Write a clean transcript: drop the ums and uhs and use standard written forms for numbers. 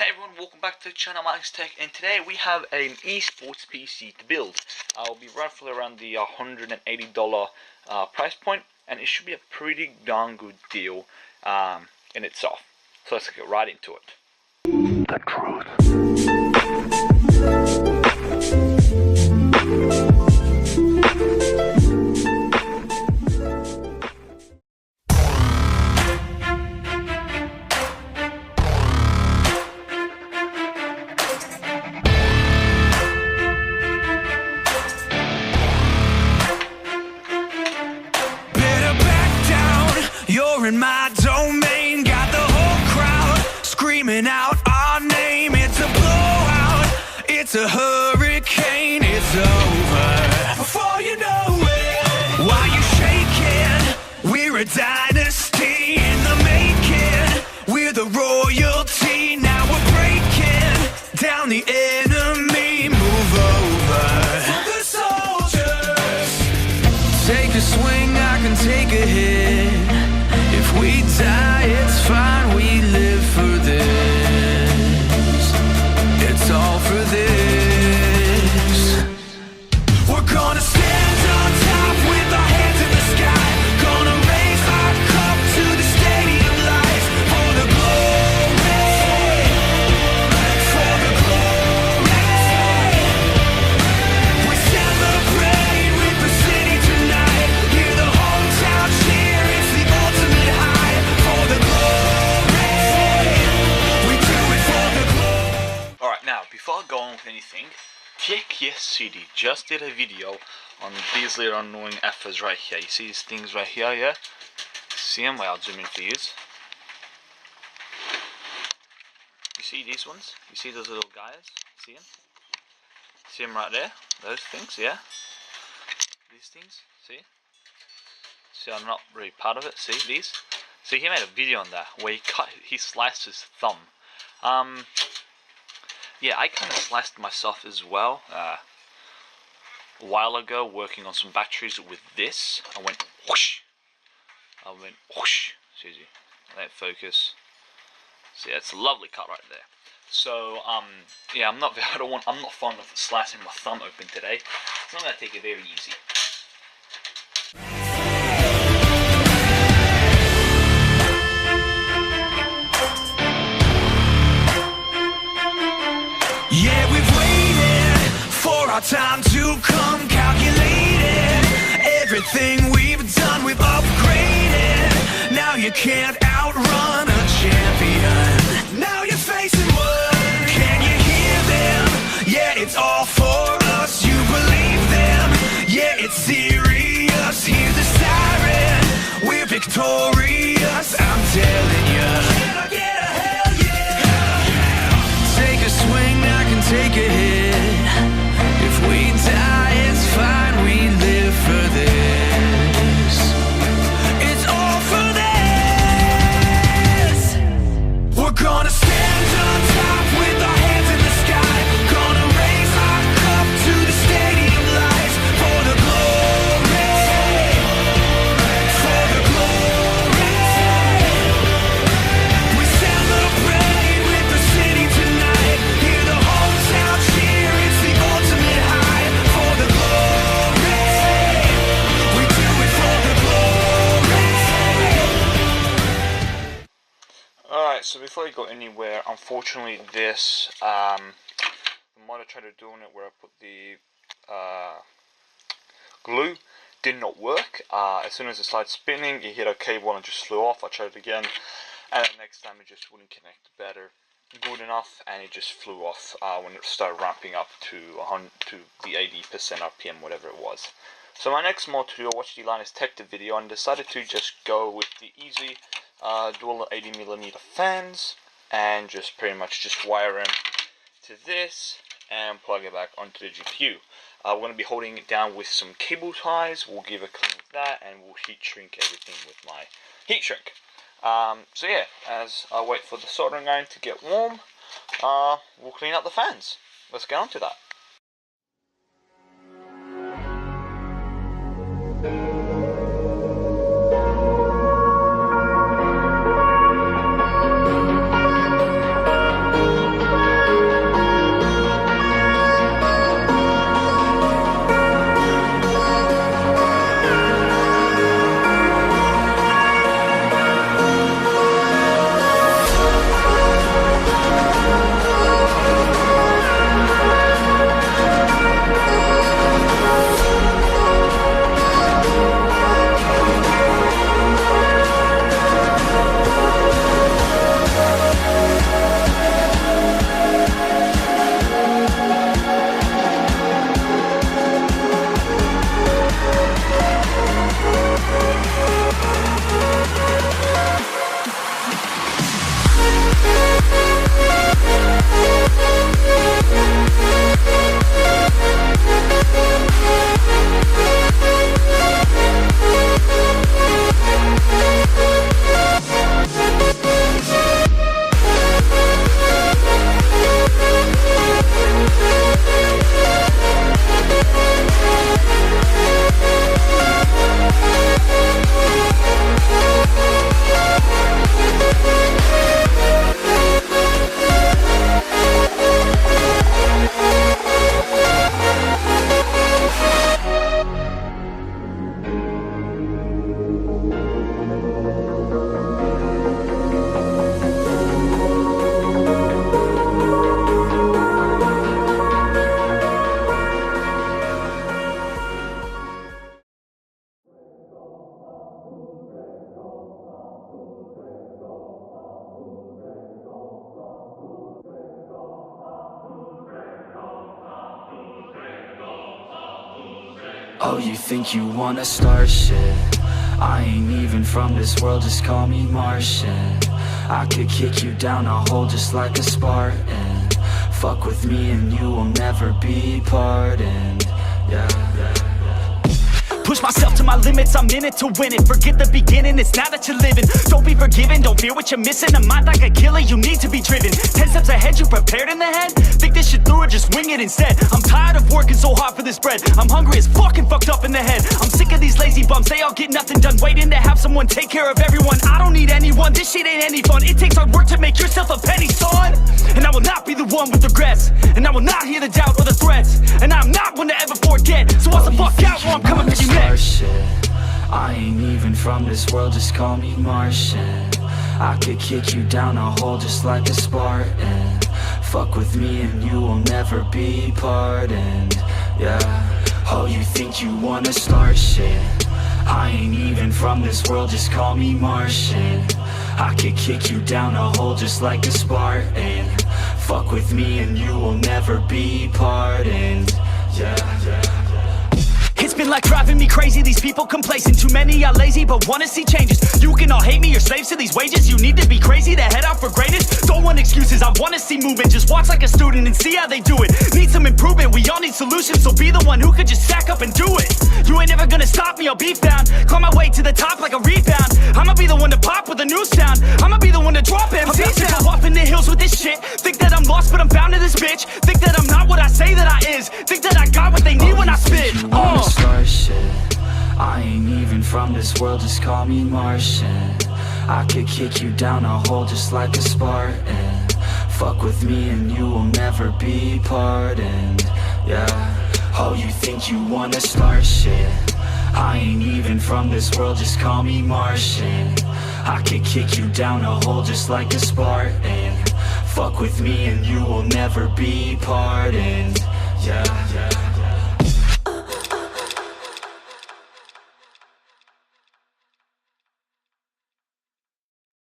Hey everyone, welcome back to the channel, Alex Tech, and today we have an eSports PC to build. I'll be roughly around the $180 price point, and it should be a pretty darn good deal in itself. So let's get right into it. The truth. You're in my domain, got the whole crowd screaming out our name. It's a blowout, it's a hurricane, it's over before you know it. While you shaking, we're a dynasty in the making. We're the royalty, now we're breaking down the enemy. Move over for the soldiers. Take a swing, I can take a hit. If we die, it's fine, we live for this. It's all for this. We're gonna stand on top with our hands in the sky. Gonna raise our cup to the stadium lights. For the glory, for the glory. We celebrate with the city tonight. Hear the hometown cheer, it's the ultimate high. For the glory, we do it for the glory. Alright, now before I go on with anything, TX City just did a video on these little annoying effers right here. You see these things right here, yeah? See them? Wait, I'll zoom in for you. You see these ones? You see those little guys? See them? See them right there? Those things, yeah? These things, see? See, I'm not really proud of it. See these? See, he made a video on that where he sliced his thumb. Yeah, I kind of sliced myself as well a while ago, working on some batteries with this. I went whoosh. Excuse me. Let it focus. See, it's a lovely cut right there. So, yeah, I'm not fond of slicing my thumb open today. So I'm gonna take it very easy. Yeah, we've waited for our time to come, calculated everything we've done, we've upgraded. Now you can't outrun a champion. Now you're facing one. Can you hear them? Yeah, it's all for us. You believe them? Yeah, it's serious. Hear the siren. We're victorious. I'm telling you. Can I get a hell yeah? Take a swing, I can take a hit. If we die, it's fine, we live for this. It's all for this. We're gonna stand on top with our hands in the sky. Gonna raise our cup to the stadium lights. For the glory, for the glory. We celebrate with the city tonight. Hear the hometown cheer, it's the ultimate high. For the glory, we do it for the glory. Alright, so before I go anywhere, unfortunately this, the mod I tried to do on it where I put the glue did not work. As soon as it started spinning, it hit a cable and just flew off. I tried it again, and then next time it just wouldn't connect good enough, and it just flew off when it started ramping up to the 80% RPM, whatever it was. So my next mod to do, I watched the Linus Tech video and decided to just go with the easy dual 80mm fans and just pretty much just wire them to this and plug it back onto the GPU. We're going to be holding it down with some cable ties. We'll give a clean with that, and we'll heat shrink everything with my heat shrink. So yeah, as I wait for the soldering iron to get warm, we'll clean up the fans. Let's get on to that. Oh, you think you wanna start shit? I ain't even from this world, just call me Martian. I could kick you down a hole just like a Spartan. Fuck with me and you will never be pardoned. Yeah. Push myself to my limits, I'm in it to win it. Forget the beginning, it's now that you're living. Don't be forgiven, don't fear what you're missing. A mind like a killer, you need to be driven. 10 steps ahead, you prepared in the head? Think this shit through or just wing it instead? I'm tired of working so hard for this bread. I'm hungry as fucking fucked up in the head. I'm sick of these lazy bums, they all get nothing done. Waiting to have someone take care of everyone. I don't need anyone, this shit ain't any fun. It takes hard work to make yourself a penny, son. And I will not be the one with regrets. And I will not hear the doubt or the threats. And I'm not one to ever forget. So what's the fuck out while I'm coming for you next? Shit. I ain't even from this world, just call me Martian. I could kick you down a hole just like a Spartan. Fuck with me and you will never be pardoned. Yeah. Oh, you think you wanna start shit? I ain't even from this world, just call me Martian. I could kick you down a hole just like a Spartan. Fuck with me and you will never be pardoned. Yeah. It's been like driving me crazy, these people complacent. Too many are lazy but wanna see changes. You can all hate me, you're slaves to these wages. You need to be crazy to head out for greatness. Don't want excuses, I wanna see movement. Just watch like a student and see how they do it. Need some improvement, we all need solutions. So be the one who could just sack up and do it. You ain't never gonna stop me, I'll be found. Climb my way to the top like a rebound. I'ma be the one to pop with a new sound. I'ma be the one to drop MCs down. I'm off in the hills with this shit. Think that I'm lost but I'm found in this bitch. Think that I'm not what I say that I is. Think that I got what they need when I spit. Start shit. I ain't even from this world, just call me Martian. I could kick you down a hole just like a Spartan. Fuck with me and you will never be pardoned. Yeah. Oh, you think you wanna start shit? I ain't even from this world, just call me Martian. I could kick you down a hole just like a Spartan. Fuck with me and you will never be pardoned. Yeah.